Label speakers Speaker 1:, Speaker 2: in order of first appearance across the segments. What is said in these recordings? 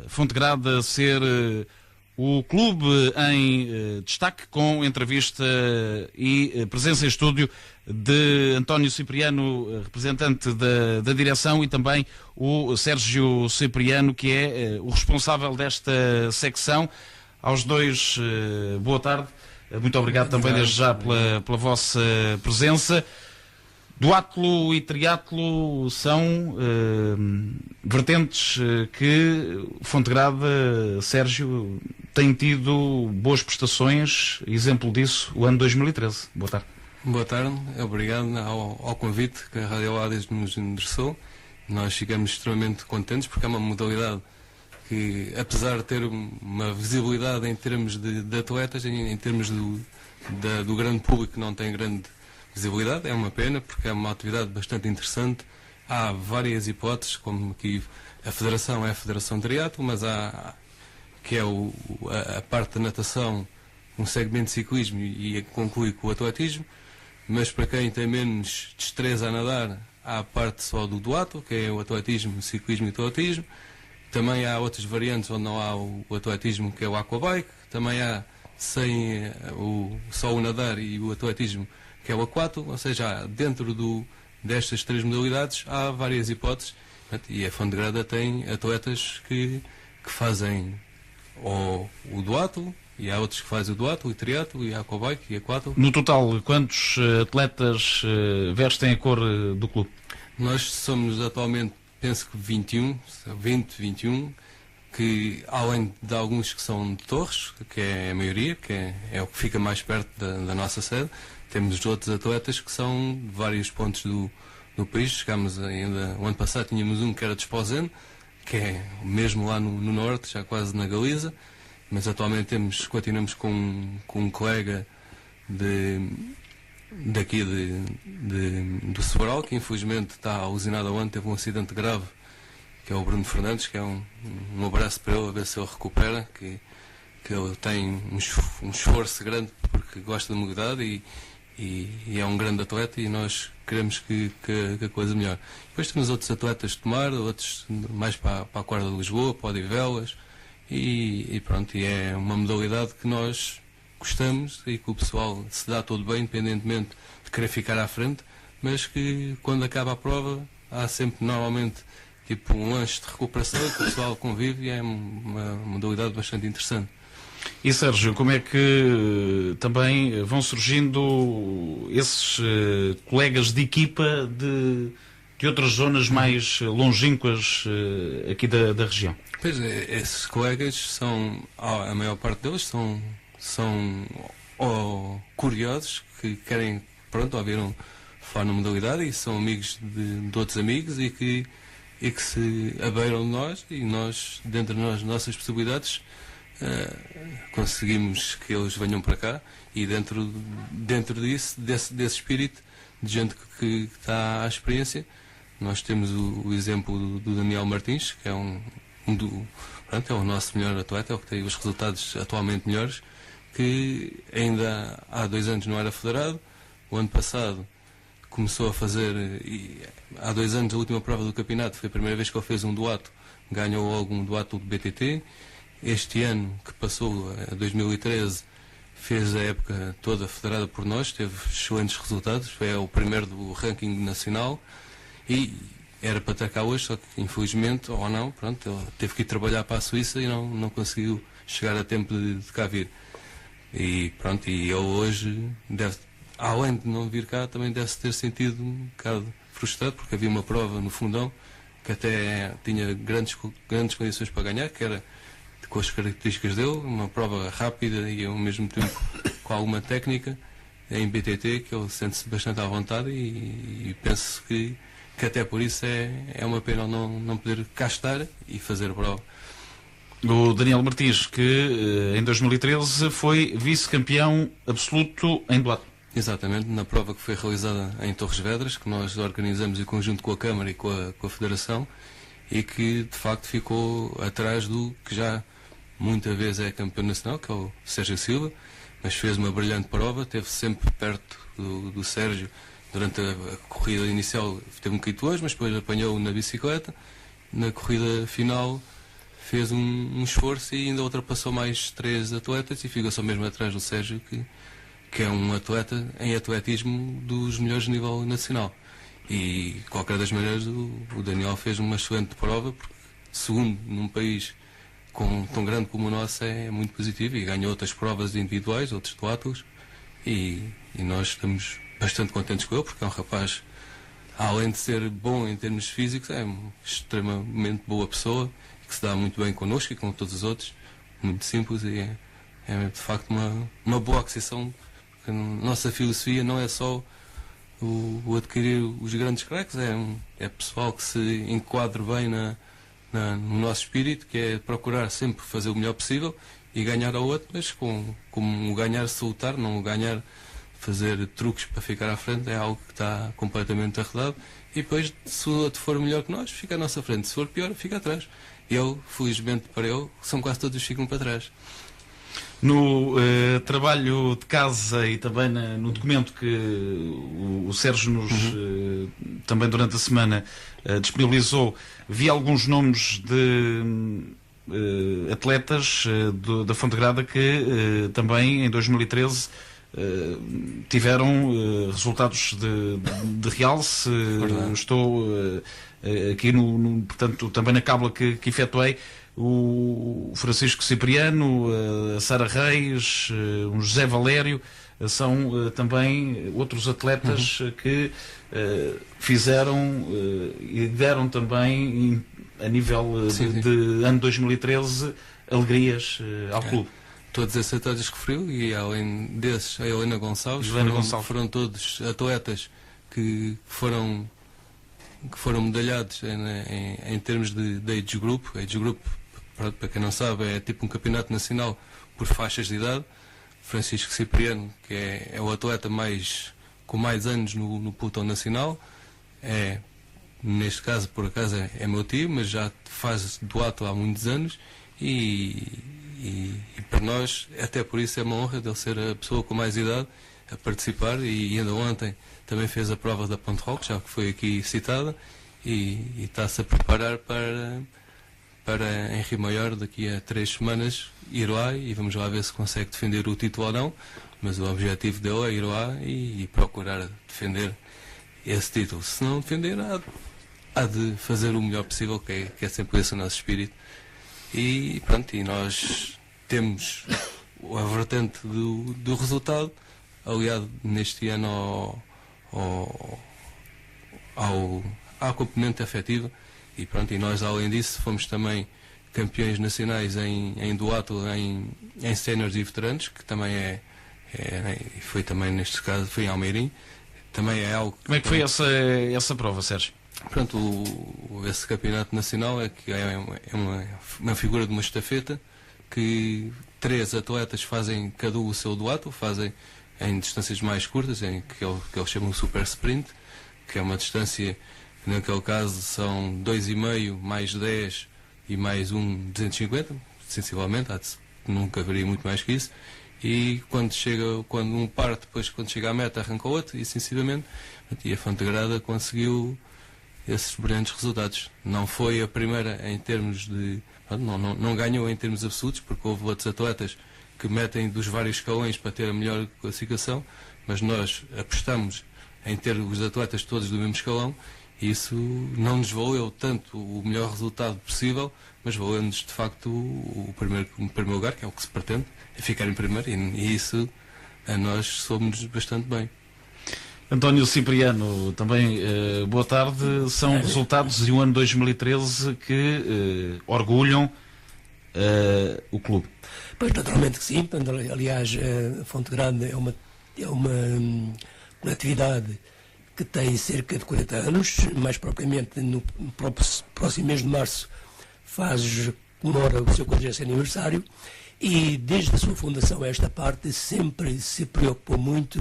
Speaker 1: Fontegrada ser o clube em destaque, com entrevista e presença em estúdio de António Cipriano, representante da direção, e também o Sérgio Cipriano, que é o responsável desta secção. Aos dois, boa tarde. Muito obrigado também desde já pela vossa presença. Duatlo e triatlo são vertentes que Fontegrada, Sérgio, tem tido boas prestações. Exemplo disso, o ano 2013. Boa tarde.
Speaker 2: Boa tarde, obrigado ao convite que a Rádio Oásis nos endereçou. Nós ficamos extremamente contentes porque é uma modalidade que, apesar de ter uma visibilidade em termos de atletas, em termos do grande público, que não tem grande visibilidade. É uma pena, porque é uma atividade bastante interessante. Há várias hipóteses, como aqui a Federação é a Federação de Triatlo, mas há que é a parte da natação, um segmento de ciclismo, e conclui com o atletismo. Mas para quem tem menos destreza a nadar, há a parte só do duatlo, que é o atletismo, o ciclismo e o atletismo. Também há outras variantes onde não há o atletismo, que é o aquabike. Também há só o nadar e o atletismo, que é o aquatlo. Ou seja, dentro destas três modalidades há várias hipóteses, e a Fontegrada tem atletas que fazem o duatlo, e há outros que fazem o duatlo, e triatlo, e aquabike, e aquatlo.
Speaker 1: No total, quantos atletas vestem a cor do clube?
Speaker 2: Nós somos atualmente, penso que 21, que além de alguns que são de Torres, que é a maioria, que é o que fica mais perto da nossa sede, temos outros atletas que são de vários pontos do país. Chegámos ainda, o ano passado tínhamos um que era de Esposende, que é mesmo lá no norte, já quase na Galiza, mas atualmente continuamos com um colega daqui do Sobral, que infelizmente está alucinado ontem, teve um acidente grave, que é o Bruno Fernandes, que é um abraço para ele, a ver se ele recupera, que ele tem um esforço grande porque gosta da modalidade e é um grande atleta, e nós queremos que a coisa melhore. Depois temos outros atletas de Tomar, outros mais para a Corda de Lisboa, para o Odivelas, e pronto, e é uma modalidade que nós gostamos e que o pessoal se dá todo bem, independentemente de querer ficar à frente, mas que quando acaba a prova há sempre normalmente tipo um lanche de recuperação, que o pessoal convive, e é uma modalidade bastante interessante.
Speaker 1: E Sérgio, como é que também vão surgindo esses colegas de equipa de outras zonas mais longínquas aqui da região?
Speaker 2: Pois é, esses colegas são, a maior parte deles são curiosos, que querem, ouvir falar na modalidade, e são amigos de outros amigos, e que se abeiram de nós, e nós, dentro das nossas possibilidades, conseguimos que eles venham para cá, e dentro disso, desse espírito de gente que está à experiência, nós temos o exemplo do Daniel Martins, que é é o nosso melhor atleta, é o que tem os resultados atualmente melhores, que ainda há 2 anos não era federado. O ano passado começou a fazer, e há 2 anos a última prova do campeonato foi a primeira vez que ele fez um duatlo, ganhou logo um duatlo de BTT. Este ano, que passou, a 2013, fez a época toda federada por nós, teve excelentes resultados, foi o primeiro do ranking nacional, e era para estar cá hoje, só que infelizmente, ou não, ele teve que ir trabalhar para a Suíça e não conseguiu chegar a tempo de cá vir. E ele hoje além de não vir cá, também deve-se ter sentido um bocado frustrado, porque havia uma prova no Fundão que até tinha grandes condições para ganhar, que era com as características dele, uma prova rápida e ao mesmo tempo com alguma técnica em BTT, que ele sente-se bastante à vontade, e penso que até por isso é uma pena não poder cá estar e fazer a prova.
Speaker 1: O Daniel Martins, que em 2013 foi vice-campeão absoluto em duatlo.
Speaker 2: Exatamente, na prova que foi realizada em Torres Vedras, que nós organizamos em conjunto com a Câmara e com a Federação, e que de facto ficou atrás do que já muita vez é campeão nacional, que é o Sérgio Silva, mas fez uma brilhante prova, esteve sempre perto do Sérgio. Durante a corrida inicial teve um bocadinho hoje, mas depois apanhou na bicicleta. Na corrida final fez um esforço e ainda ultrapassou mais 3 atletas e ficou só mesmo atrás do Sérgio, que é um atleta em atletismo dos melhores nível nacional. E, de qualquer das maneiras, o Daniel fez uma excelente prova, porque segundo num país tão grande como o nosso é muito positivo, e ganhou outras provas individuais, outros duátulos, e nós estamos bastante contentes com ele, porque é um rapaz, além de ser bom em termos físicos, é uma extremamente boa pessoa, que se dá muito bem connosco e com todos os outros, muito simples, e é de facto uma boa aquisição, porque a nossa filosofia não é só o adquirir os grandes craques, é pessoal que se enquadre bem no nosso espírito, que é procurar sempre fazer o melhor possível e ganhar ao outro, mas como o ganhar se lutar, não o ganhar fazer truques para ficar à frente, é algo que está completamente arredado, e depois, se o outro for melhor que nós, fica à nossa frente, se for pior, fica atrás. Eu, felizmente para ele, são quase todos que ficam para trás.
Speaker 1: No trabalho de casa e também no documento que o Sérgio nos também durante a semana disponibilizou, vi alguns nomes de atletas da Fontegrada que também em 2013 tiveram resultados de realce. Estou aqui portanto, também na cábula que efetuei, o Francisco Cipriano, a Sara Reis, o José Valério, são também outros atletas que fizeram e deram também, a nível de ano 2013, alegrias ao clube.
Speaker 2: Todos esses atletas que referiu, e além desses, a Helena Gonçalves, foram todos atletas que foram medalhados em termos de age group. Age group, para quem não sabe, é tipo um campeonato nacional por faixas de idade. Francisco Cipriano, que é o atleta com mais anos no pelotão nacional, neste caso, por acaso, é meu tio, mas já faz duato há muitos anos, e para nós, até por isso, é uma honra de ele ser a pessoa com mais idade a participar, e ainda ontem também fez a prova da Ponte Roque, já que foi aqui citada, e está-se a preparar para em Rio Maior, daqui a 3 semanas, ir lá, e vamos lá ver se consegue defender o título ou não, mas o objetivo dele é ir lá e procurar defender esse título. Se não defender, há de fazer o melhor possível, que é sempre esse o nosso espírito. E pronto, e nós temos a vertente do resultado, aliado neste ano à componente afetiva, e pronto, e nós além disso fomos também campeões nacionais em duato, em séniores e veteranos, que também foi também neste caso, foi em Almeirim, também é algo...
Speaker 1: Como é que foi essa prova, Sérgio?
Speaker 2: Pronto, esse campeonato nacional é uma figura de uma estafeta, que 3 atletas fazem cada o seu duato, fazem em distâncias mais curtas, que eles chamam de super sprint, que é uma distância, naquele caso são 2,5 mais 10 e mais 250, sensivelmente, nunca varia muito mais que isso, e quando um parte, depois quando chega à meta arranca o outro, e sensivelmente, e a Fontegrada conseguiu esses brilhantes resultados. Não foi a primeira em termos de... Não ganhou em termos absolutos, porque houve outros atletas que metem dos vários escalões para ter a melhor classificação, mas nós apostamos em ter os atletas todos do mesmo escalão, e isso não nos valeu tanto o melhor resultado possível, mas valeu-nos de facto o primeiro lugar, que é o que se pretende, é ficar em primeiro, e isso a nós somos bastante bem.
Speaker 1: António Cipriano, também boa tarde. São resultados de um ano 2013 que orgulham o clube.
Speaker 3: Pois, naturalmente que sim. Aliás, a Fontegrada é uma coletividade que tem cerca de 40 anos, mais propriamente no próximo mês de março comemora o seu 40º aniversário, e desde a sua fundação a esta parte sempre se preocupou muito,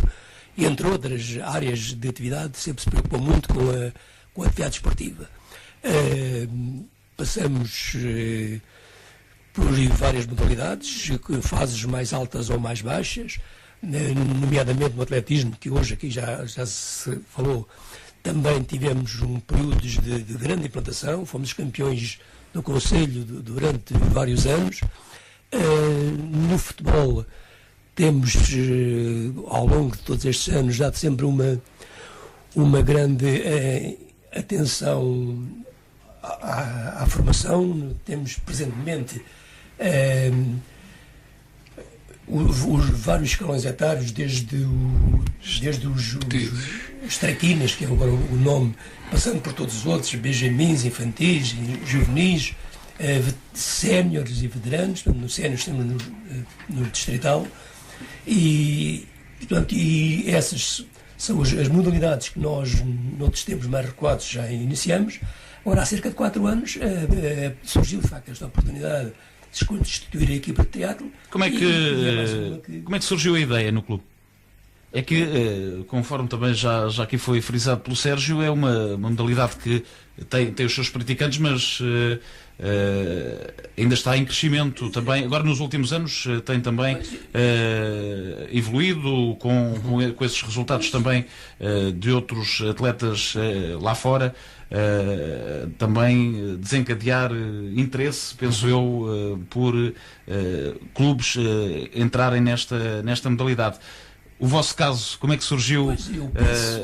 Speaker 3: entre outras áreas de atividade, sempre se preocupou muito com a atividade esportiva. Passamos por várias modalidades, fases mais altas ou mais baixas, nomeadamente no atletismo, que hoje aqui já se falou. Também tivemos um período de grande implantação, fomos campeões no Conselho durante vários anos. No futebol temos, ao longo de todos estes anos, dado sempre uma grande atenção à formação. Temos presentemente os vários escalões etários, desde os traquinas, que é agora o nome, passando por todos os outros, benjamins, infantis, juvenis, séniores e veteranos. No séniores temos no distrital, e essas são as modalidades que nós, noutros tempos mais recuados, já iniciamos. Agora, há cerca de 4 anos, surgiu de facto esta oportunidade de se constituir a equipa de triatlo.
Speaker 1: Como é que surgiu a ideia no clube? É que, conforme também já aqui foi frisado pelo Sérgio, é uma modalidade que tem os seus praticantes, mas ainda está em crescimento também. Agora, nos últimos anos, tem também evoluído com esses resultados também de outros atletas lá fora. Também desencadear interesse, penso eu, por clubes entrarem nesta modalidade. O vosso caso, como é que surgiu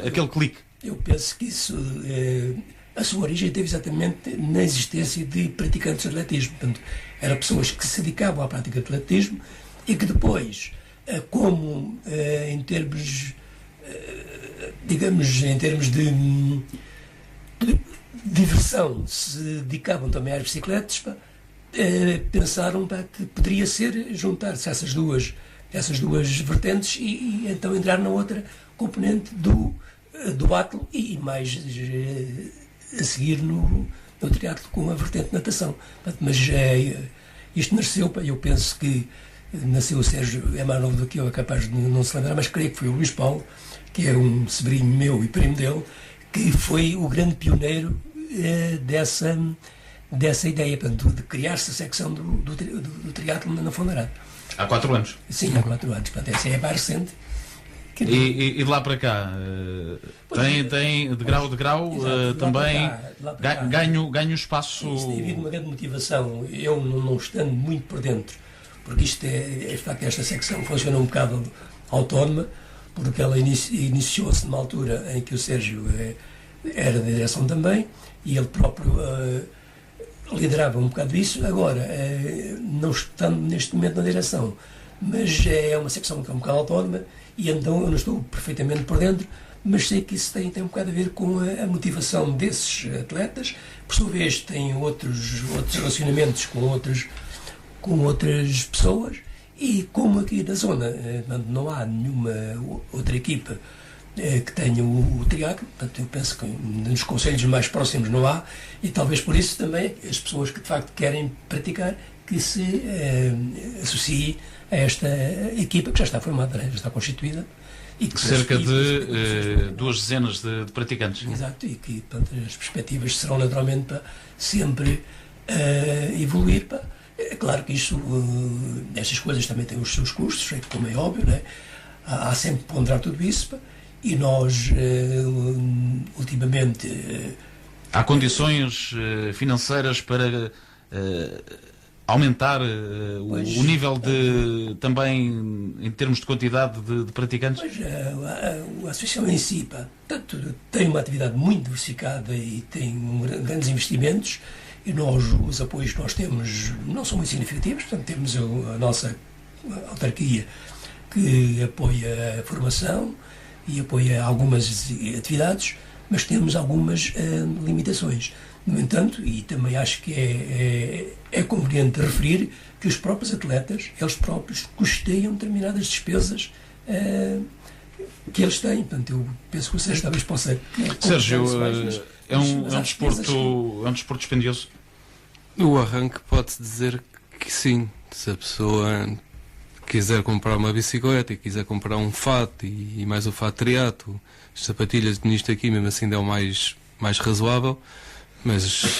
Speaker 1: aquele clique?
Speaker 3: Eu penso que isso, a sua origem teve exatamente na existência de praticantes de atletismo. Portanto, eram pessoas que se dedicavam à prática de atletismo e que depois, como em termos, digamos, em termos de diversão, se dedicavam também às bicicletas, pensaram que poderia ser juntar-se a essas duas vertentes e então entrar na outra componente do atlo e mais a seguir no triatlo com a vertente de natação. Mas isto nasceu, eu penso que nasceu o Sérgio, é mais novo do que eu, é capaz de não se lembrar, mas creio que foi o Luís Paulo, que é um sobrinho meu e primo dele, que foi o grande pioneiro dessa ideia, portanto, de criar-se a secção do triatlo na Fondarada.
Speaker 1: Há 4 anos?
Speaker 3: Sim, há 4 anos. Portanto, essa é a mais recente.
Speaker 1: E de lá para cá, tem de grau também ganho espaço.
Speaker 3: Isso tem havido uma grande motivação. Eu não estando muito por dentro, porque isto de facto, esta secção funciona um bocado autónoma, porque ela iniciou-se numa altura em que o Sérgio era da direção também, e ele próprio liderava um bocado isso. Agora, não estando neste momento na direção, mas é uma secção que é um bocado autónoma, e então eu não estou perfeitamente por dentro, mas sei que isso tem um bocado a ver com a motivação desses atletas. Por sua vez, tem outros relacionamentos com outras pessoas, e como aqui na zona não há nenhuma outra equipa que tenha o triatlo, portanto eu penso que nos concelhos mais próximos não há, e talvez por isso também as pessoas que de facto querem praticar que se associem a esta equipa que já está formada, já está constituída.
Speaker 1: E que cerca de 2 dezenas de praticantes.
Speaker 3: Exato, e que portanto, as perspectivas serão naturalmente para sempre evoluir. É claro que estas coisas também têm os seus custos, como é óbvio, né? Há sempre que ponderar tudo isso, e nós ultimamente...
Speaker 1: Há condições financeiras para aumentar o nível também em termos de quantidade de praticantes?
Speaker 3: Pois, a associação em si, portanto, tem uma atividade muito diversificada e tem grandes investimentos, e os apoios que nós temos não são muito significativos. Portanto, temos a nossa autarquia que apoia a formação e apoia algumas atividades, mas temos algumas limitações. No entanto, e também acho que é conveniente referir que os próprios atletas, eles próprios, custeiam determinadas despesas que eles têm. Portanto, eu penso que o Sérgio talvez possa...
Speaker 1: Sérgio, é um desporto dispendioso?
Speaker 2: No arranque pode-se dizer que sim. Se a pessoa quiser comprar uma bicicleta e quiser comprar um fato e mais o fato triatlo, as sapatilhas nisto aqui mesmo assim é o mais razoável, mas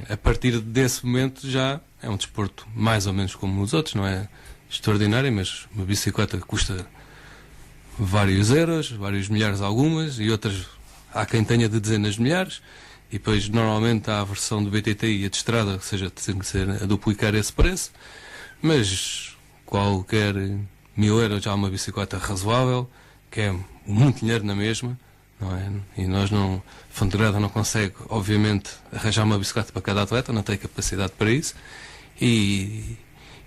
Speaker 2: a partir desse momento já é um desporto mais ou menos como os outros, não é extraordinário, mas uma bicicleta custa vários euros, vários milhares algumas, e outras há quem tenha de dezenas de milhares, e depois normalmente há a versão do BTT e a de estrada, ou seja, tem que ser a duplicar esse preço, mas qualquer 1000 euros já é uma bicicleta razoável, que é muito dinheiro na mesma, não é? E nós não, Fontegrada não consegue, obviamente, arranjar uma bicicleta para cada atleta, não tem capacidade para isso, e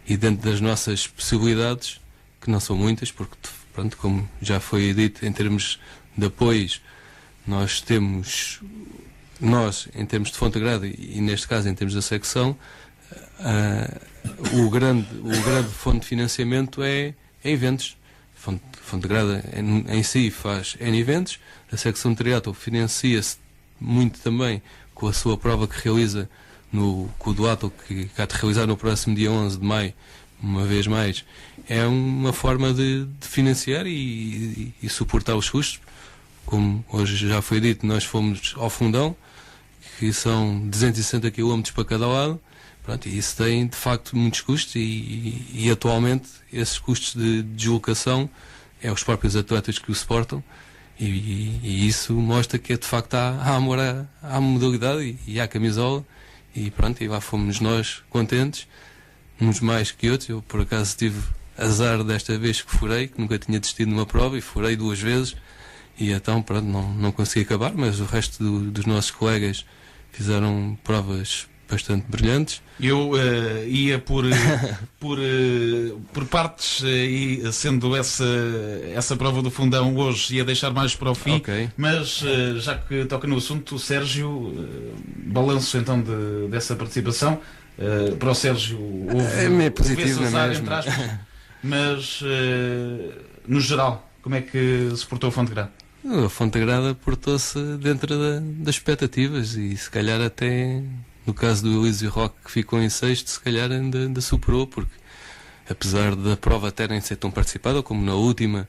Speaker 2: dentro das nossas possibilidades, que não são muitas, porque, pronto, como já foi dito, em termos de apoios, nós, em termos de Fontegrada, e neste caso em termos da secção, o grande fonte de financiamento é eventos. Fontegrada em si faz N eventos, a secção de triatlo financia-se muito também com a sua prova que realiza com o duatlo que há de realizar no próximo dia 11 de maio, uma vez mais. É uma forma de financiar e suportar os custos. Como hoje já foi dito, nós fomos ao Fundão, que são 260 km para cada lado. Pronto, e isso tem de facto muitos custos e atualmente esses custos de deslocação é os próprios atletas que o suportam e isso mostra que de facto há amor à modalidade e à camisola e pronto, e lá fomos nós contentes, uns mais que outros. Eu por acaso tive azar desta vez que furei, que nunca tinha desistido numa prova e furei 2 vezes e então pronto, não consegui acabar, mas o resto dos nossos colegas fizeram provas bastante brilhantes.
Speaker 1: Eu ia por partes, e sendo essa prova do Fundão hoje, ia deixar mais para o fim,
Speaker 2: okay.
Speaker 1: Mas já que toca no assunto, o Sérgio, balanço então dessa participação. Para o Sérgio houve
Speaker 2: positivo
Speaker 1: azar, entre aspas, mas no geral, como é que se portou a Fontegrada?
Speaker 2: A Fontegrada portou-se dentro das expectativas e se calhar até no caso do Elísio Roque, que ficou em 6º, se calhar ainda superou, porque apesar da prova até nem ser tão participada como na última,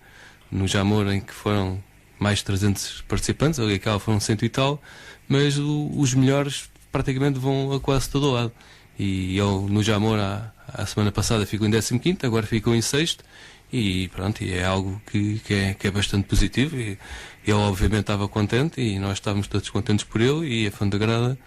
Speaker 2: no Jamor, em que foram mais de 300 participantes, ali aquela foram 100 e tal, mas os melhores praticamente vão a quase todo o lado. E ele no Jamor a semana passada ficou em 15º, agora ficou em 6º, e pronto, e é algo que é bastante positivo, e ele obviamente estava contente e nós estávamos todos contentes por ele, e a Fontegrada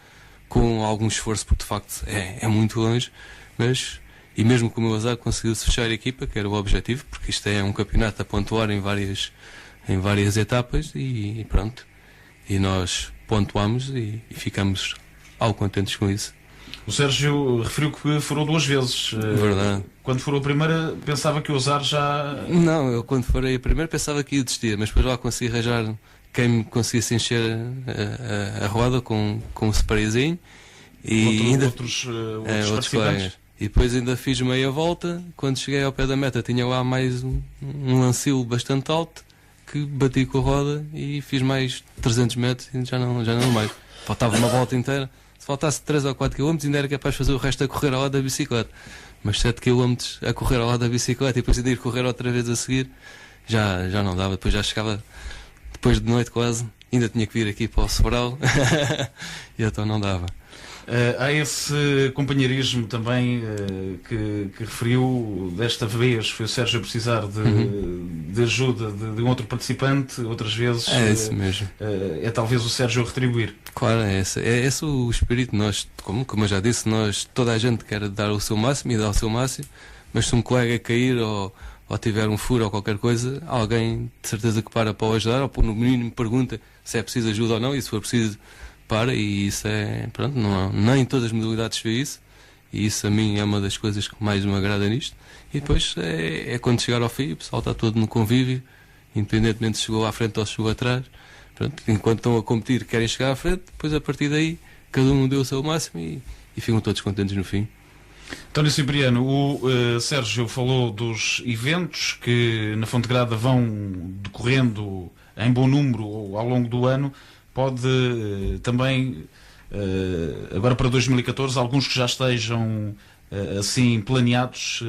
Speaker 2: com algum esforço, porque de facto é muito longe, mas e mesmo com o meu azar conseguiu-se fechar a equipa, que era o objetivo, porque isto é um campeonato a pontuar em várias etapas e pronto, e nós pontuamos e ficamos algo contentes com isso.
Speaker 1: O Sérgio referiu que furou 2 vezes.
Speaker 2: Verdade.
Speaker 1: Quando furou a primeira, pensava que o azar já...
Speaker 2: Não, eu quando furei a primeira pensava que ia desistir, mas depois lá consegui arranjar quem me conseguisse encher a roda com um sprayzinho e
Speaker 1: outros participantes.
Speaker 2: E depois ainda fiz meia volta. Quando cheguei ao pé da meta tinha lá mais um lancil bastante alto que bati com a roda e fiz mais 300 metros e já não mais. Faltava uma volta inteira. Se faltasse 3 ou 4 km ainda era capaz de fazer o resto a correr ao lado da bicicleta, mas 7 km a correr ao lado da bicicleta e depois ainda ir correr outra vez a seguir já não dava. Depois já chegava depois de noite quase, ainda tinha que vir aqui para o Sobral e então não dava.
Speaker 1: Há esse companheirismo também que referiu. Desta vez foi o Sérgio a precisar de ajuda de um outro participante, outras vezes
Speaker 2: é isso mesmo.
Speaker 1: É talvez o Sérgio a retribuir.
Speaker 2: Claro, é esse o espírito. Nós, como eu já disse, toda a gente quer dar o seu máximo e dá o seu máximo, mas se um colega cair ou tiver um furo ou qualquer coisa, alguém de certeza que para o ajudar, ou no mínimo pergunta se é preciso ajuda ou não, e se for preciso para, e isso é, pronto, nem em todas as modalidades se vê isso, e isso a mim é uma das coisas que mais me agrada nisto. E depois é quando chegar ao fim, o pessoal está todo no convívio, independentemente se chegou à frente ou se chegou atrás, pronto, enquanto estão a competir querem chegar à frente, depois a partir daí cada um deu o seu máximo e ficam todos contentes no fim.
Speaker 1: António Cipriano, o Sérgio falou dos eventos que na Fontegrada vão decorrendo em bom número ao longo do ano. Pode também, agora para 2014, alguns que já estejam assim planeados,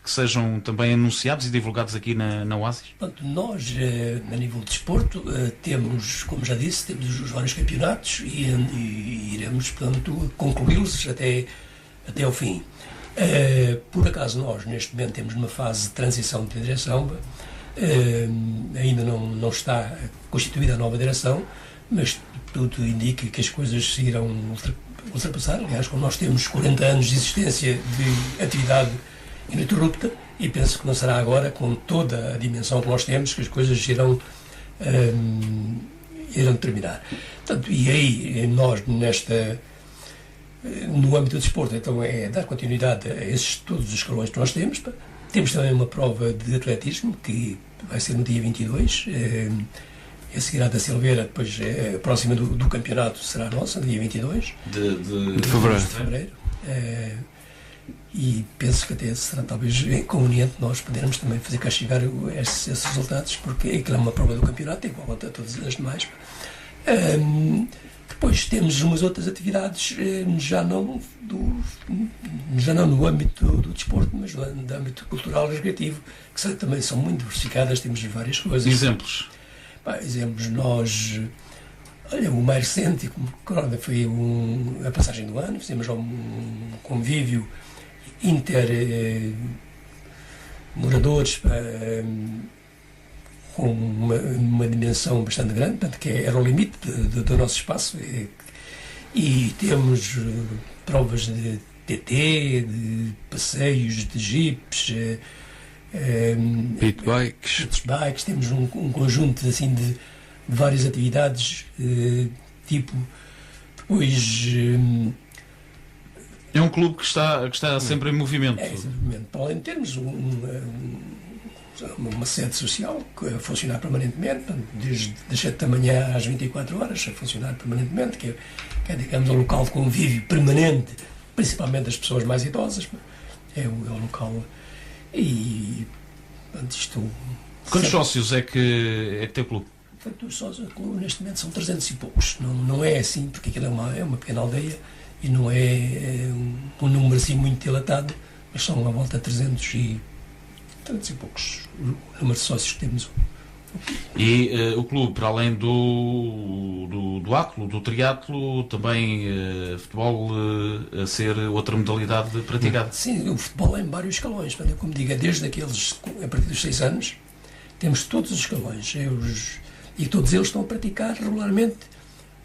Speaker 1: que sejam também anunciados e divulgados aqui na Oasis?
Speaker 3: Portanto, nós, a nível de desporto, temos, como já disse, temos os vários campeonatos e iremos, portanto, concluí-los até ao fim. Por acaso nós, neste momento, temos uma fase de transição de direção, ainda não está constituída a nova direção, mas tudo indica que as coisas se irão ultrapassar. Aliás, como nós temos 40 anos de existência de atividade ininterrupta, e penso que não será agora, com toda a dimensão que nós temos, que as coisas irão terminar. Portanto, e aí, nós, no âmbito do desporto, então é dar continuidade a todos os escalões que nós temos. Temos também uma prova de atletismo, que vai ser no dia 22, a seguir à da Silveira, depois a próxima do campeonato será nossa, no dia 22
Speaker 2: de fevereiro.
Speaker 3: E penso que até será talvez conveniente nós podermos também fazer cá chegar esses resultados, porque aquilo é uma prova do campeonato, igual a todas as demais. Depois temos umas outras atividades, já não no âmbito do desporto, mas no âmbito cultural e recreativo, que também são muito diversificadas, temos várias coisas.
Speaker 1: Exemplos?
Speaker 3: Exemplos, olha, o mais recente foi a passagem do ano, fizemos um convívio moradores com uma dimensão bastante grande, portanto, que era o limite do nosso espaço, e temos provas de TT, de passeios, de jipes,
Speaker 2: pit bikes,
Speaker 3: temos um conjunto assim de várias atividades, tipo, depois...
Speaker 1: É um clube que está sempre em movimento.
Speaker 3: É, exatamente. Para além de termos uma sede social a funcionar permanentemente, desde as 7 da manhã às 24 horas, a funcionar permanentemente, que é digamos, um local de convívio permanente, principalmente das pessoas mais idosas. É o local. E, portanto, isto...
Speaker 1: Quantos sócios é que tem o clube?
Speaker 3: Os sócios do clube, neste momento, são 300 e poucos. Não é assim, porque aquilo é uma pequena aldeia, e não é um número assim muito dilatado, mas são à volta de 300 e poucos o número de sócios que temos.
Speaker 1: E o clube, para além do áclo, do triatlo, também futebol a ser outra modalidade praticada?
Speaker 3: Sim, o futebol é em vários escalões. Como digo, desde aqueles, a partir dos 6 anos, temos todos os escalões. E todos eles estão a praticar regularmente,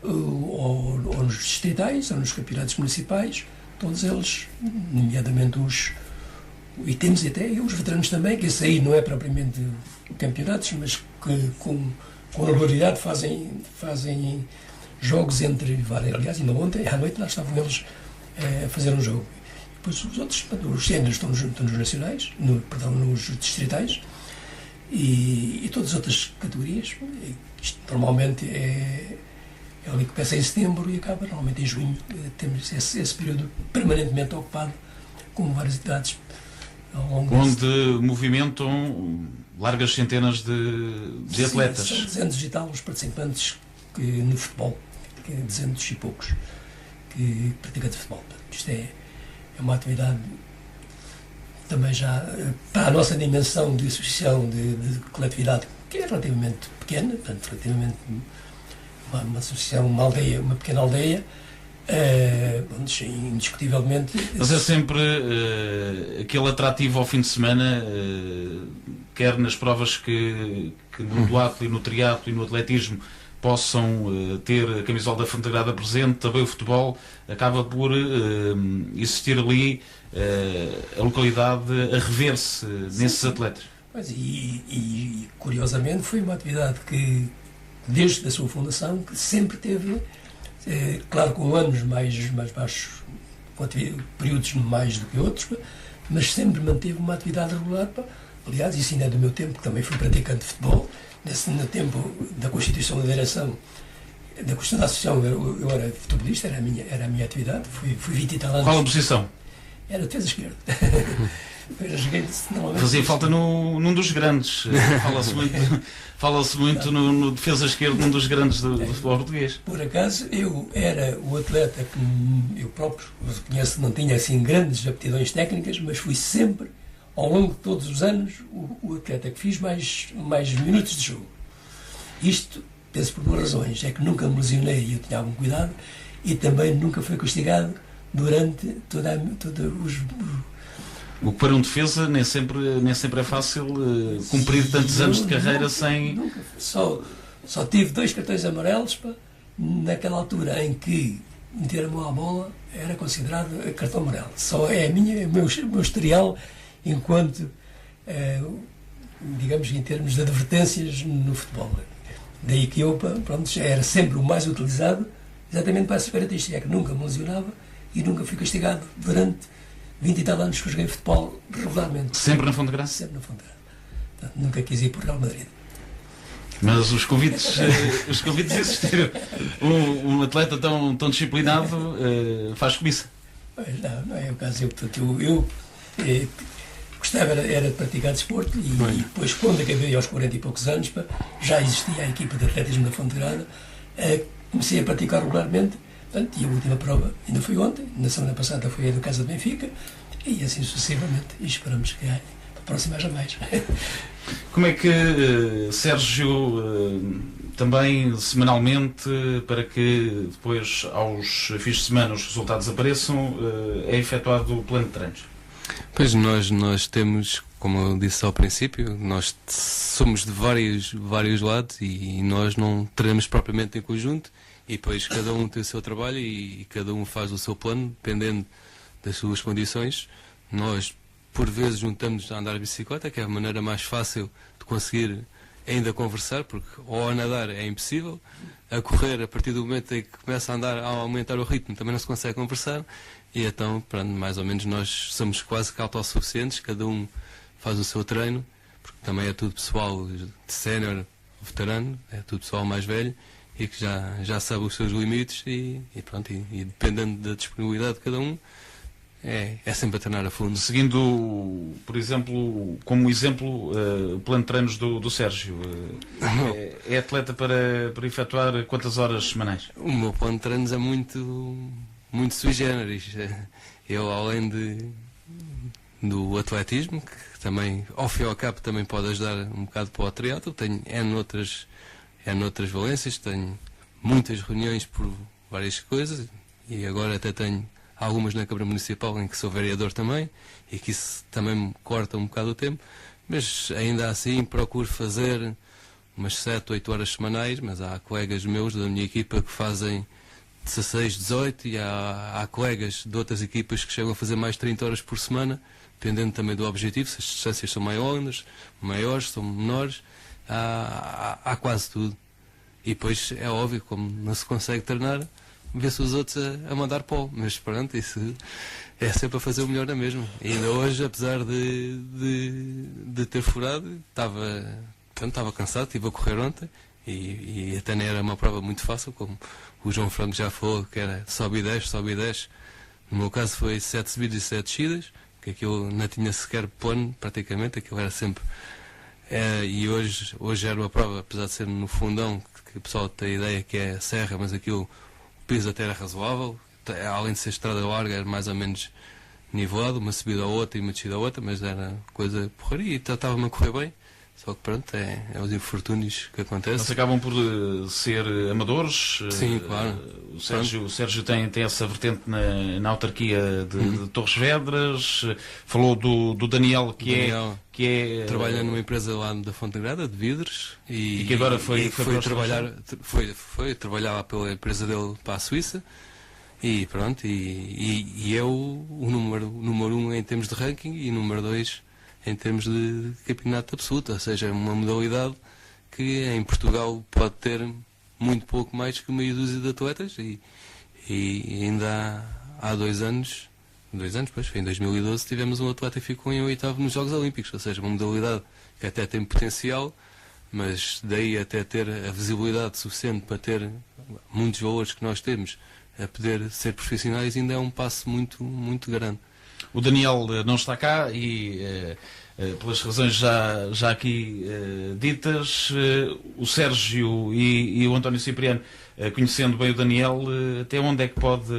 Speaker 3: ou nos distritais, ou nos campeonatos municipais, todos eles, nomeadamente e temos até os veteranos também, que esse aí não é propriamente campeonatos, mas que com regularidade fazem jogos entre várias. Aliás, ainda ontem, à noite, lá estavam eles a fazer um jogo. Depois os outros, os séniores estão nos nacionais, nos distritais, e todas as outras categorias. Isto normalmente é ali que começa em setembro e acaba normalmente em junho. Temos esse período permanentemente ocupado com várias atividades ao longo
Speaker 1: onde movimentam largas centenas de atletas.
Speaker 3: São 200 e tal os participantes no futebol, 200 e poucos que praticam de futebol. Isto é uma atividade também já para a nossa dimensão de associação de coletividade, que é relativamente pequena, portanto, relativamente uma associação, uma pequena aldeia, indiscutivelmente.
Speaker 1: Mas é sempre aquele atrativo ao fim de semana, quer nas provas que no duatlo e no triatlo e no atletismo possam ter a camisola da Fonte Sagrada presente, também o futebol acaba por existir ali a localidade a rever-se nesses atletas.
Speaker 3: Pois, e curiosamente foi uma atividade que desde a sua fundação que sempre teve, claro, com anos mais baixos, com períodos mais do que outros, mas sempre manteve uma atividade regular. Aliás, isso ainda é do meu tempo, que também fui praticante de futebol. No tempo da constituição da direção, da Constituição da Associação, eu era futebolista, era a minha atividade, fui 20 e tal anos.
Speaker 1: Qual a posição?
Speaker 3: Era defesa esquerda.
Speaker 1: Fazia falta num dos grandes. Fala-se muito no defesa esquerda, num dos grandes do futebol português.
Speaker 3: Por acaso, eu era o atleta que eu próprio reconheço, não tinha assim grandes aptidões técnicas, mas fui sempre, ao longo de todos os anos, o atleta que fiz mais minutos de jogo. Isto, penso por duas razões. É que nunca me lesionei e eu tinha algum cuidado, e também nunca fui castigado durante os...
Speaker 1: O que para um defesa nem sempre é fácil cumprir tantos anos de carreira sem...
Speaker 3: Nunca. Só tive 2 cartões amarelos naquela altura em que meter a mão à bola era considerado cartão amarelo. Só é o meu historial enquanto, digamos, em termos de advertências no futebol. Daí que eu, pronto, já era sempre o mais utilizado, exatamente para essa característica, é que nunca me lesionava e nunca fui castigado durante 20 e tal anos que eu joguei futebol regularmente.
Speaker 1: Sempre na Fonte Grande?
Speaker 3: Sempre na Fonte Grande. Portanto, nunca quis ir para o Real Madrid.
Speaker 1: Mas os convites existiram. Um atleta tão disciplinado faz cobiça.
Speaker 3: Pois não é o caso. Eu gostava era de praticar desporto e depois, quando acabei aos 40 e poucos anos, já existia a equipa de atletismo da Fonte Grande, comecei a praticar regularmente, portanto, e a última prova ainda foi ontem, na semana passada foi a do Casa de Benfica, e assim sucessivamente, e esperamos que ganhe, para a próxima haja mais.
Speaker 1: Como é que, Sérgio, também semanalmente, para que depois, aos fins de semana, os resultados apareçam, é efetuado o plano de treinos?
Speaker 2: Pois nós temos, como eu disse ao princípio, nós somos de vários lados e nós não treinamos propriamente em conjunto e depois cada um tem o seu trabalho e cada um faz o seu plano, dependendo das suas condições. Nós, por vezes, juntamos a andar de bicicleta, que é a maneira mais fácil de conseguir ainda conversar, porque ou a nadar é impossível, a correr, a partir do momento em que começa a andar, a aumentar o ritmo, também não se consegue conversar. E então, pronto, mais ou menos nós somos quase que autossuficientes, cada um faz o seu treino, porque também é tudo pessoal de sénior, veterano, é tudo pessoal mais velho e que já sabe os seus limites e pronto, e dependendo da disponibilidade de cada um, é sempre a treinar a fundo.
Speaker 1: Seguindo, por exemplo, como exemplo, o plano de treinos do Sérgio, é atleta para efetuar quantas horas semanais?
Speaker 2: O meu plano de treinos é muito sui generis. Eu, além do atletismo, que também, ao fim e ao cabo, também pode ajudar um bocado para o triatlo, tenho noutras valências, tenho muitas reuniões por várias coisas e agora até tenho algumas na Câmara Municipal em que sou vereador também e que isso também me corta um bocado o tempo, mas ainda assim procuro fazer umas 7, 8 horas semanais, mas há colegas meus da minha equipa que fazem 16, 18 e há colegas de outras equipas que chegam a fazer mais de 30 horas por semana, dependendo também do objetivo, se as distâncias são maiores, são menores, há quase tudo. E depois é óbvio, como não se consegue treinar, vê-se os outros a mandar pó, mas pronto, isso é sempre a fazer o melhor na mesma. E ainda hoje, apesar de ter furado, estava cansado, estive a correr ontem e até nem era uma prova muito fácil, como o João Franco já falou, que era sobe e desce. No meu caso foi 7 subidas e 7 descidas, que aquilo não tinha sequer plano, praticamente, aquilo era sempre... e hoje era uma prova, apesar de ser no fundão, que o pessoal tem a ideia que é serra, mas aquilo, o piso até era razoável, além de ser estrada larga, era mais ou menos nivelado, uma subida a outra e uma descida a outra, mas era coisa porraria e estava-me a correr bem. Só que pronto, é os infortúnios que acontecem.
Speaker 1: Mas acabam por ser amadores.
Speaker 2: Sim, claro.
Speaker 1: O Sérgio tem essa vertente na autarquia de Torres Vedras. Falou do Daniel, que é
Speaker 2: trabalha numa empresa lá da Fonte Grande, de vidros.
Speaker 1: E que agora foi
Speaker 2: trabalhar pela empresa dele para a Suíça. E pronto, e é o número 1 em termos de ranking e número 2 em termos de campeonato absoluto, ou seja, uma modalidade que em Portugal pode ter muito pouco mais que meia dúzia de atletas e ainda há 2 anos, pois, foi em 2012, tivemos um atleta que ficou em 8º nos Jogos Olímpicos, ou seja, uma modalidade que até tem potencial, mas daí até ter a visibilidade suficiente para ter muitos valores que nós temos a poder ser profissionais ainda é um passo muito, muito grande.
Speaker 1: O Daniel não está cá e, pelas razões já aqui ditas, o Sérgio e o António Cipriano, conhecendo bem o Daniel, até onde é que pode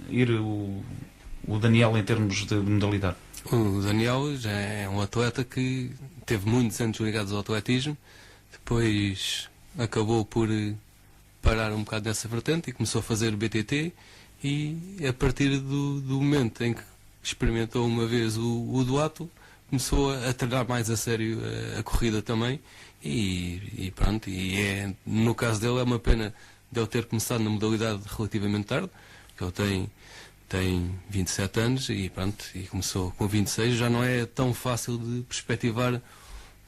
Speaker 1: ir o Daniel em termos de modalidade?
Speaker 2: O Daniel já é um atleta que teve muitos anos ligados ao atletismo, depois acabou por parar um bocado nessa vertente e começou a fazer o BTT e a partir do momento em que experimentou uma vez o duatlo, começou a treinar mais a sério a corrida também e pronto, no caso dele é uma pena de ele ter começado na modalidade relativamente tarde, que ele tem 27 anos e pronto, e começou com 26, já não é tão fácil de perspectivar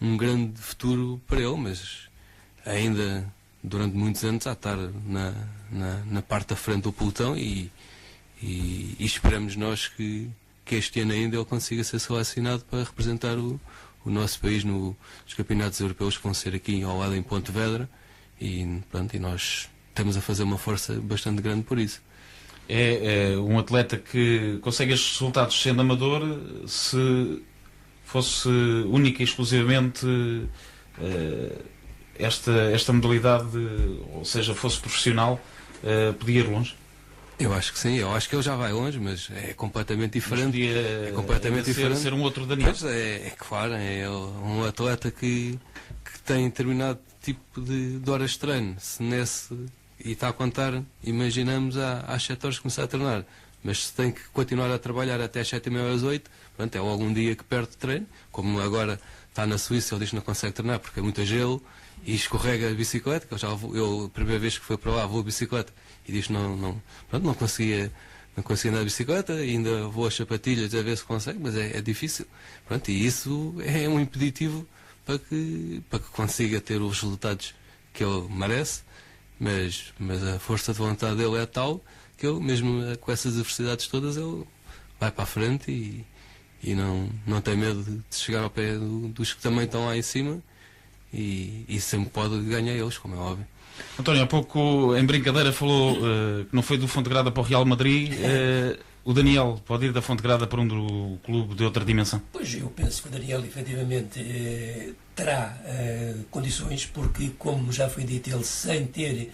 Speaker 2: um grande futuro para ele, mas ainda durante muitos anos a estar na parte da frente do pelotão e esperamos nós que este ano ainda ele consiga ser selecionado para representar o nosso país nos campeonatos europeus que vão ser aqui ao lado em Pontevedra e pronto, e nós estamos a fazer uma força bastante grande por isso.
Speaker 1: É um atleta que consegue estes resultados sendo amador. Se fosse única e exclusivamente esta modalidade, ou seja, fosse profissional, podia ir longe?
Speaker 2: Eu acho que sim, eu acho que ele já vai longe, mas é completamente diferente. É completamente diferente.
Speaker 1: Ser um outro Daniel.
Speaker 2: Pois é claro, é um atleta que tem determinado tipo de horas de treino. E está a contar, imaginamos, às 7 horas começar a treinar. Mas se tem que continuar a trabalhar até às 7h30 às 8, pronto, é logo um dia que perde treino. Como agora está na Suíça, ele diz que não consegue treinar porque é muito gelo e escorrega a bicicleta, que eu a primeira vez que foi para lá vou a bicicleta e diz que não conseguia andar de bicicleta, ainda vou às sapatilhas a ver se consegue, mas é difícil. Pronto, e isso é um impeditivo para que consiga ter os resultados que ele merece, mas a força de vontade dele é tal que ele, mesmo com essas adversidades todas, ele vai para a frente e não tem medo de chegar ao pé dos que também estão lá em cima e sempre pode ganhar eles, como é óbvio.
Speaker 1: António, há pouco em brincadeira falou que não foi do Fontegrada para o Real Madrid. O Daniel pode ir da Fontegrada para um clube de outra dimensão?
Speaker 3: Pois, eu penso que o Daniel efetivamente terá condições, porque, como já foi dito, ele sem ter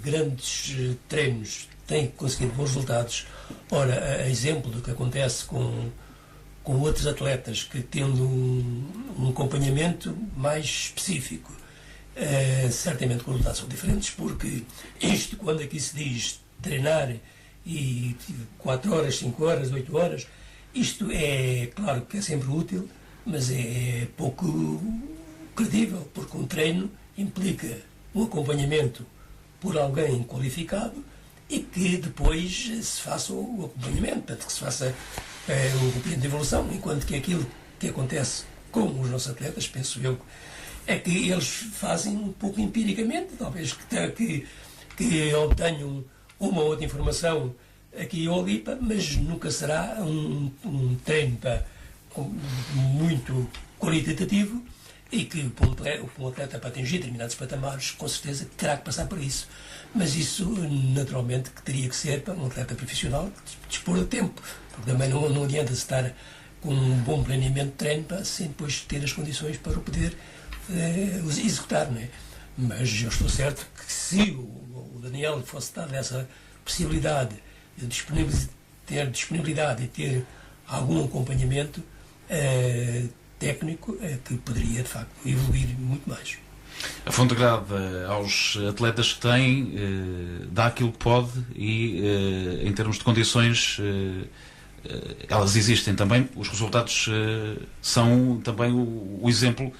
Speaker 3: grandes treinos tem conseguido bons resultados. Ora, a exemplo do que acontece com outros atletas que, tendo um acompanhamento mais específico, certamente os resultados são diferentes, porque isto, quando aqui se diz treinar e 4 horas, 5 horas, 8 horas, isto é claro que é sempre útil, mas é pouco credível, porque um treino implica um acompanhamento por alguém qualificado e que depois se faça o acompanhamento, portanto, que se faça o acompanhamento de evolução, enquanto que aquilo que acontece com os nossos atletas, penso eu, é que eles fazem um pouco empiricamente, talvez que obtenham uma ou outra informação aqui ou ali, mas nunca será um treino muito qualitativo e que um atleta para atingir determinados patamares, com certeza terá que passar por isso. Mas isso, naturalmente, que teria que ser para um atleta profissional dispor de tempo, porque também não adianta estar com um bom planeamento de treino sem depois ter as condições para o poder executar, não é? Mas eu estou certo que se o Daniel fosse dado essa possibilidade de ter disponibilidade e ter algum acompanhamento técnico, que poderia de facto evoluir muito mais.
Speaker 1: A Fontegrada, aos atletas que tem, dá aquilo que pode e, em termos de condições, elas existem também. Os resultados são também o exemplo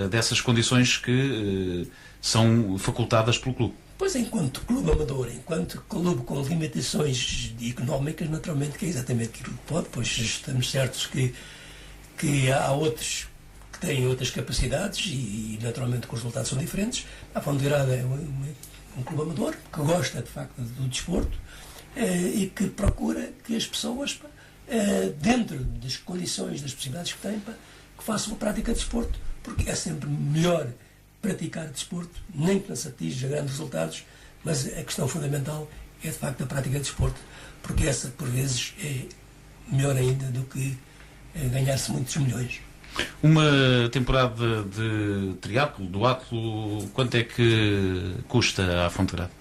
Speaker 1: dessas condições que são facultadas pelo clube.
Speaker 3: Pois, enquanto clube amador, enquanto clube com limitações económicas, naturalmente que é exatamente aquilo que pode, pois estamos certos que há outros que têm outras capacidades e naturalmente que os resultados são diferentes. A Fontegrada é um clube amador que gosta de facto do desporto e que procura que as pessoas, dentro das condições, das possibilidades que têm, que façam a prática de desporto, porque é sempre melhor praticar desporto, nem que não se atinja grandes resultados, mas a questão fundamental é de facto a prática de desporto, porque essa por vezes é melhor ainda do que ganhar-se muitos milhões.
Speaker 1: Uma temporada de triatlo, duatlo, quanto é que custa à Fontegrada?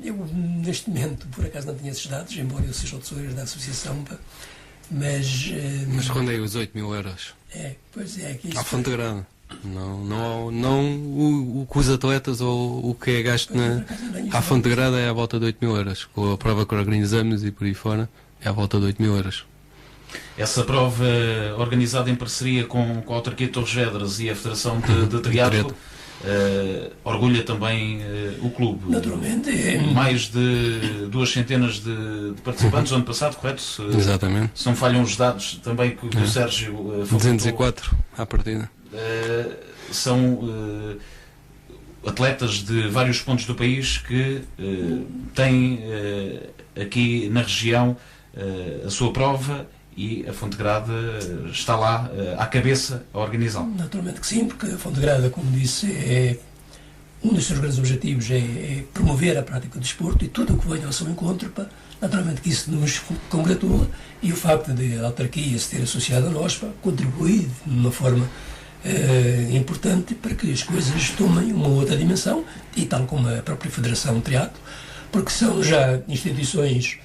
Speaker 3: Eu neste momento por acaso não tenho esses dados, embora eu seja o tesoureiro da associação, mas
Speaker 2: rondei os 8.000 euros.
Speaker 3: Pois é, que
Speaker 2: à Fontegrada. Não o que os atletas ou o que é gasto à Fontegrada é à volta de 8.000 euros. Com a prova que organizamos e por aí fora é à volta de 8.000 euros.
Speaker 1: Essa prova organizada em parceria com a Autarquia de Torres Vedras e a Federação de Triatlo orgulha também o clube.
Speaker 3: Naturalmente.
Speaker 1: Mais de 200 de participantes no ano passado, correto?
Speaker 2: Exatamente.
Speaker 1: Se não falham os dados também que o Sérgio facultou.
Speaker 2: 204 à partida.
Speaker 1: São atletas de vários pontos do país que têm aqui na região a sua prova, e a Fontegrada está lá à cabeça a organizá-lo.
Speaker 3: Naturalmente que sim, porque a Fontegrada, como disse, um dos seus grandes objetivos é promover a prática do desporto, e tudo o que venha ao seu encontro, naturalmente que isso nos congratula, e o facto de a autarquia se ter associado a nós contribui de uma forma importante para que as coisas tomem uma outra dimensão, e tal como a própria Federação de Triatlo, porque são já instituições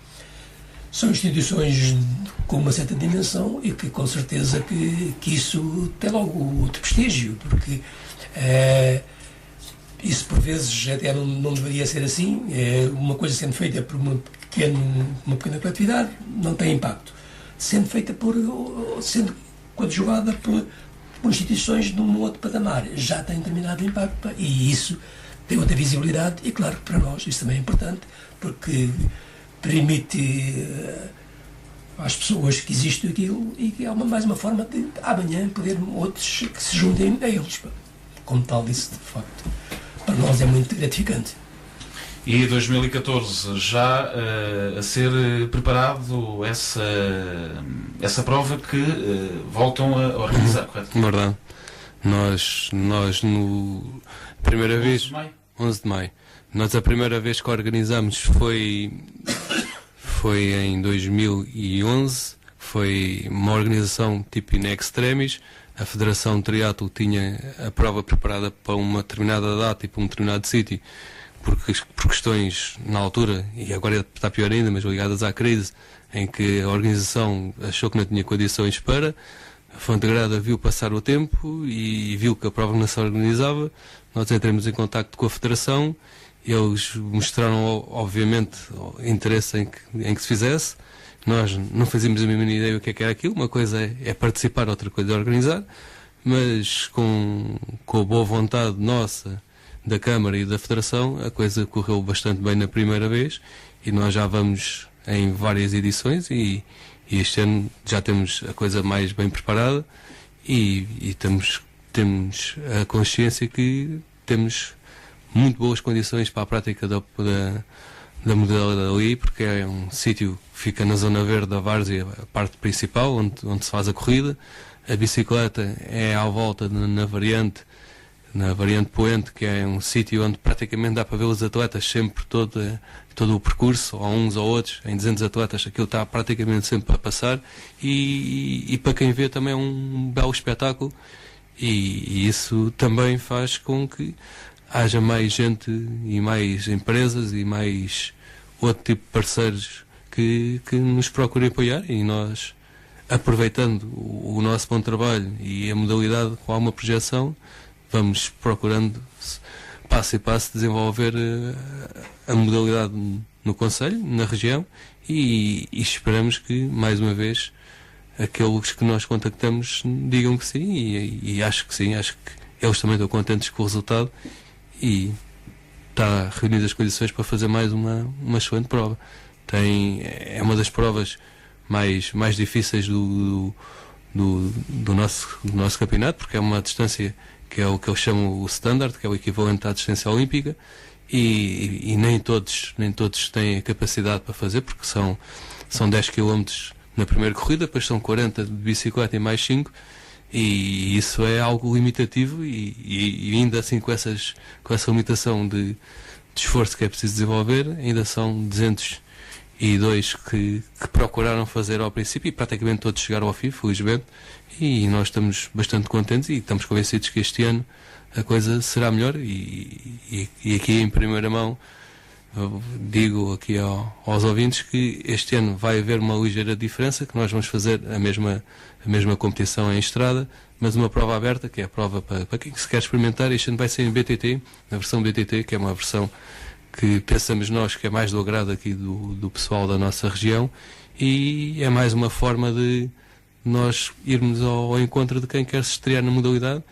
Speaker 3: com uma certa dimensão, e que com certeza que isso tem logo outro prestígio, porque isso por vezes até não deveria ser assim. Uma coisa sendo feita por uma pequena coletividade não tem impacto. Sendo feita sendo coadjuvada por instituições de um outro patamar, já tem determinado impacto, e isso tem outra visibilidade, e claro que para nós isso também é importante, porque permite às pessoas que existe aquilo, e que é mais uma forma de amanhã poder outros que se juntem a eles. Como tal, isso de facto para nós é muito gratificante.
Speaker 1: E 2014 já a ser preparado essa prova que voltam a organizar, correto?
Speaker 2: Verdade. Nós no primeira vez, 11 de maio, nós a primeira vez que organizamos foi em 2011, foi uma organização tipo in extremis. A Federação de Triatlo tinha a prova preparada para uma determinada data e para um determinado sítio, por questões na altura, e agora está pior ainda, mas ligadas à crise, em que a organização achou que não tinha condições para. A Fontegrada viu passar o tempo e viu que a prova não se organizava. Nós entramos em contacto com a Federação, eles mostraram obviamente interesse em que se fizesse. Nós não fazíamos a mínima ideia do que era aquilo. Uma coisa é participar, outra coisa é organizar, mas com a boa vontade nossa, da Câmara e da Federação, a coisa correu bastante bem na primeira vez, e nós já vamos em várias edições, e este ano já temos a coisa mais bem preparada, e temos a consciência que temos muito boas condições para a prática da modalidade ali, porque é um sítio que fica na zona verde da várzea, a parte principal, onde se faz a corrida. A bicicleta é à volta na variante Poente, que é um sítio onde praticamente dá para ver os atletas sempre todo o percurso, ou uns ou outros, em 200 atletas, aquilo está praticamente sempre a passar, e para quem vê também é um belo espetáculo, e isso também faz com que haja mais gente e mais empresas e mais outro tipo de parceiros que nos procurem apoiar, e nós, aproveitando o nosso bom trabalho e a modalidade com alguma projeção, vamos procurando passo a passo desenvolver a modalidade no concelho, na região, e esperamos que mais uma vez aqueles que nós contactamos digam que sim, e acho que sim, acho que eles também estão contentes com o resultado, e está reunidas as condições para fazer mais uma excelente prova. É uma das provas mais difíceis do nosso campeonato, porque é uma distância que é o que eles chamam o standard, que é o equivalente à distância olímpica, e nem todos têm a capacidade para fazer, porque são 10 km na primeira corrida, depois são 40 de bicicleta e mais 5, e isso é algo limitativo, e ainda assim com essa limitação de esforço que é preciso desenvolver, ainda são 202 que procuraram fazer ao princípio, e praticamente todos chegaram ao fim, felizmente, e nós estamos bastante contentes, e estamos convencidos que este ano a coisa será melhor, e aqui em primeira mão eu digo aqui aos ouvintes que este ano vai haver uma ligeira diferença, que nós vamos fazer a mesma competição em estrada, mas uma prova aberta, que é a prova para quem se quer experimentar. Este ano vai ser em BTT, na versão BTT, que é uma versão que pensamos nós que é mais do agrado aqui do pessoal da nossa região, e é mais uma forma de nós irmos ao encontro de quem quer se estrear na modalidade,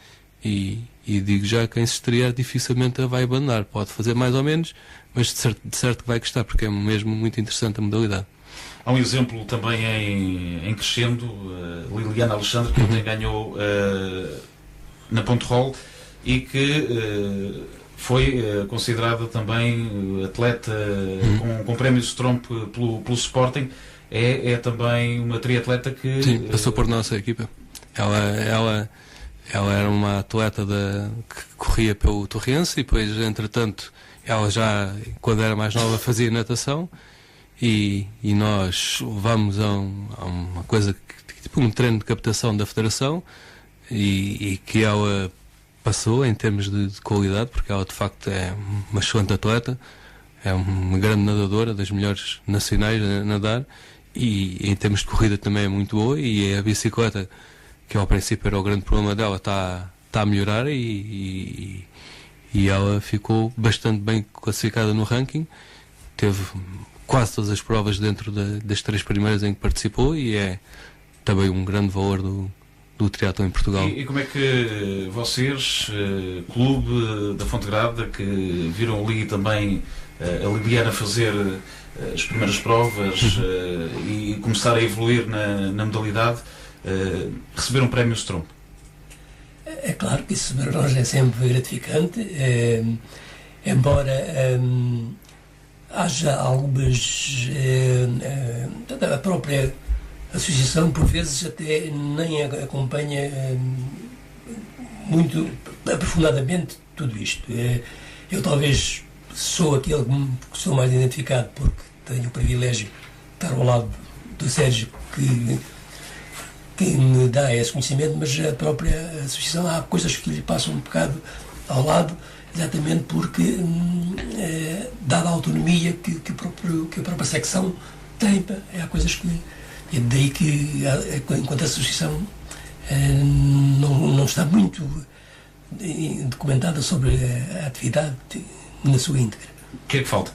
Speaker 2: e e digo já, quem se estrear dificilmente a vai abandonar. Pode fazer mais ou menos, mas de certo que vai gostar, porque é mesmo muito interessante a modalidade.
Speaker 1: Há um exemplo também em crescendo, Liliana Alexandre, que ontem ganhou na Ponte-Roll e que foi considerada também atleta com prémios Stromp pelo Sporting. É também uma triatleta que...
Speaker 2: Sim, passou por nossa equipa. Ela era uma atleta que corria pelo Torrense e depois, entretanto, ela já, quando era mais nova, fazia natação e nós levámos a uma coisa, tipo um treino de captação da Federação e que ela passou em termos de qualidade, porque ela de facto é uma excelente atleta, é uma grande nadadora, das melhores nacionais a nadar, e em termos de corrida também é muito boa, e a bicicleta, que ao princípio era o grande problema dela, está a melhorar e ela ficou bastante bem classificada no ranking, teve quase todas as provas dentro das 3 primeiras em que participou, e é também um grande valor do triatlon em Portugal.
Speaker 1: E como é que vocês, clube da Fontegrada, que viram ali também a Liliana fazer as primeiras provas e começar a evoluir na modalidade, receberam um prémio Stromp?
Speaker 3: É claro que isso para nós é sempre gratificante, embora haja algumas... a própria associação, por vezes, até nem acompanha muito aprofundadamente tudo isto. Eu talvez sou aquele que sou mais identificado, porque tenho o privilégio de estar ao lado do Sérgio, que me dá esse conhecimento, mas a própria associação, há coisas que lhe passam um bocado ao lado, exatamente porque, dada a autonomia que a própria secção tem, há coisas que... É daí que, enquanto associação, não está muito documentada sobre a atividade na sua íntegra.
Speaker 1: O que é que falta?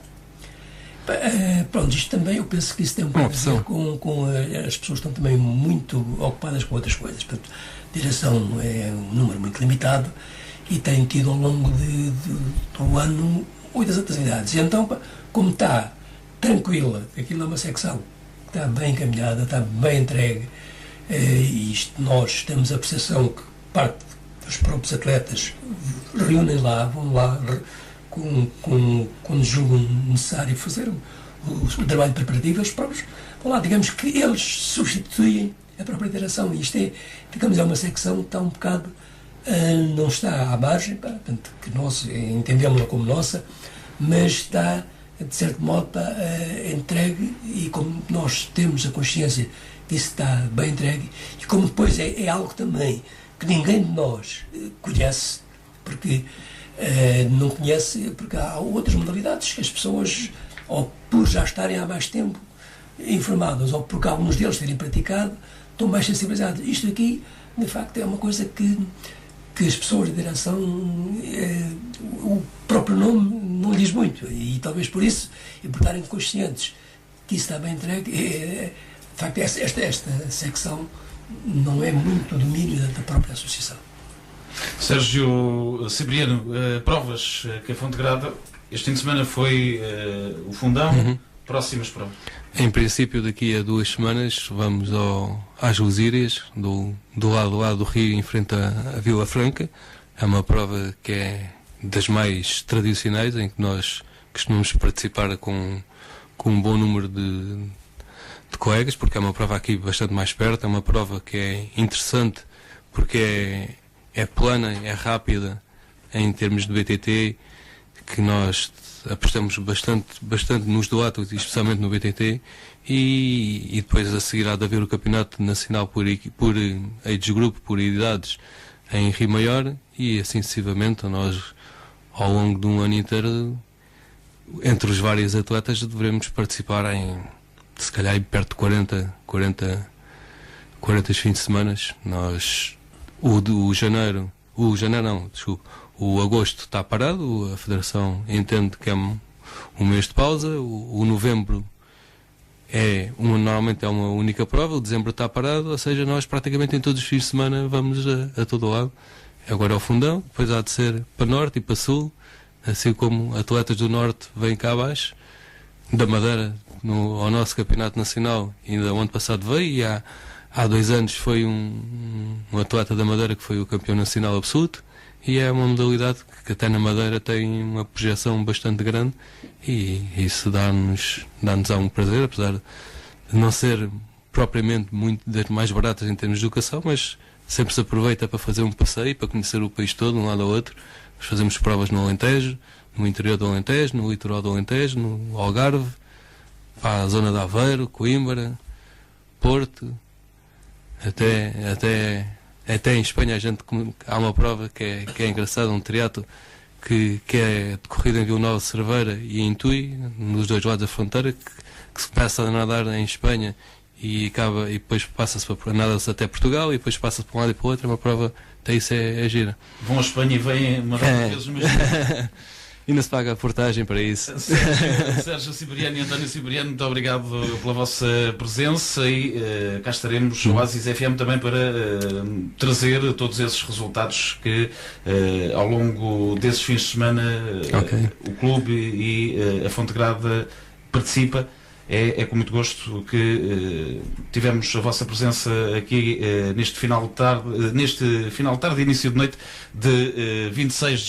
Speaker 3: Pronto, isto também, eu penso que isso tem um pouco a ver com as pessoas que estão também muito ocupadas com outras coisas. Portanto, a direção é um número muito limitado e tem tido ao longo do ano muitas atividades. E então, como está tranquila, aquilo é uma secção está bem encaminhada, está bem entregue, e nós temos a percepção que parte dos próprios atletas reúnem lá, vão lá quando julgam necessário fazer o trabalho preparativo, os próprios vão lá, digamos que eles substituem a própria direção, e isto é, digamos, é uma secção que está um bocado, não está à margem, portanto, que nós entendemos-la como nossa, mas está de certo modo entregue, e como nós temos a consciência que isso está bem entregue, e como depois é algo também que ninguém de nós conhece, porque não conhece, porque há outras modalidades que as pessoas, ou por já estarem há mais tempo informadas, ou porque alguns deles terem praticado, estão mais sensibilizados. Isto aqui, de facto, é uma coisa que as pessoas de direção, o próprio nome não diz muito, e talvez por isso, e por estarem conscientes que isso está bem entregue, de facto esta secção não é muito domínio da própria associação.
Speaker 1: Sérgio Cipriano, provas que a Fontegrada, este fim de semana foi o Fundão, próximas provas?
Speaker 2: Em princípio, daqui a 2 semanas vamos às Lusírias, do lado do Rio, em frente à Vila Franca. É uma prova que é das mais tradicionais, em que nós costumamos participar com um bom número de colegas, porque é uma prova aqui bastante mais perto, é uma prova que é interessante, porque é plana, é rápida, em termos de BTT, que nós apostamos bastante nos duatos, especialmente no BTT, e depois a seguir há de haver o campeonato nacional por age group, por idades, em Rio Maior, e assim sucessivamente. Nós, ao longo de um ano inteiro, entre os vários atletas, devemos participar em, se calhar, perto de 40 fins de semana. Nós, o agosto está parado, a Federação entende que é um mês de pausa, o novembro normalmente é uma única prova, o dezembro está parado, ou seja, nós praticamente em todos os fins de semana vamos a todo lado, agora é o fundão, depois há de ser para norte e para sul, assim como atletas do norte vêm cá abaixo, da Madeira ao nosso campeonato nacional, ainda o ano passado veio, e há 2 anos foi um atleta da Madeira que foi o campeão nacional absoluto, e é uma modalidade que até na Madeira tem uma projeção bastante grande, e isso dá-nos algum prazer, apesar de não ser propriamente muito das mais baratas em termos de educação, mas sempre se aproveita para fazer um passeio, para conhecer o país todo, de um lado ao outro. Nós fazemos provas no Alentejo, no interior do Alentejo, no litoral do Alentejo, no Algarve, para a zona de Aveiro, Coimbra, Porto, até em Espanha há uma prova que é engraçada, um triatlo que é decorrido em Vila Nova de Cerveira e em Tui, nos dois lados da fronteira, que se começa a nadar em Espanha e depois passa-se para nada-se até Portugal e depois passa-se para um lado e para o outro. É uma prova, até isso é gira.
Speaker 1: Vão à Espanha e vêm uma vezes, mas
Speaker 2: e não se paga a portagem para isso.
Speaker 1: Sérgio Cipriano e António Cipriano, muito obrigado pela vossa presença, e cá estaremos, o Oasis FM, também para trazer todos esses resultados que ao longo desses fins de semana o clube e a Fontegrada participa. É com muito gosto que tivemos a vossa presença aqui neste final de tarde, início de noite de 26 de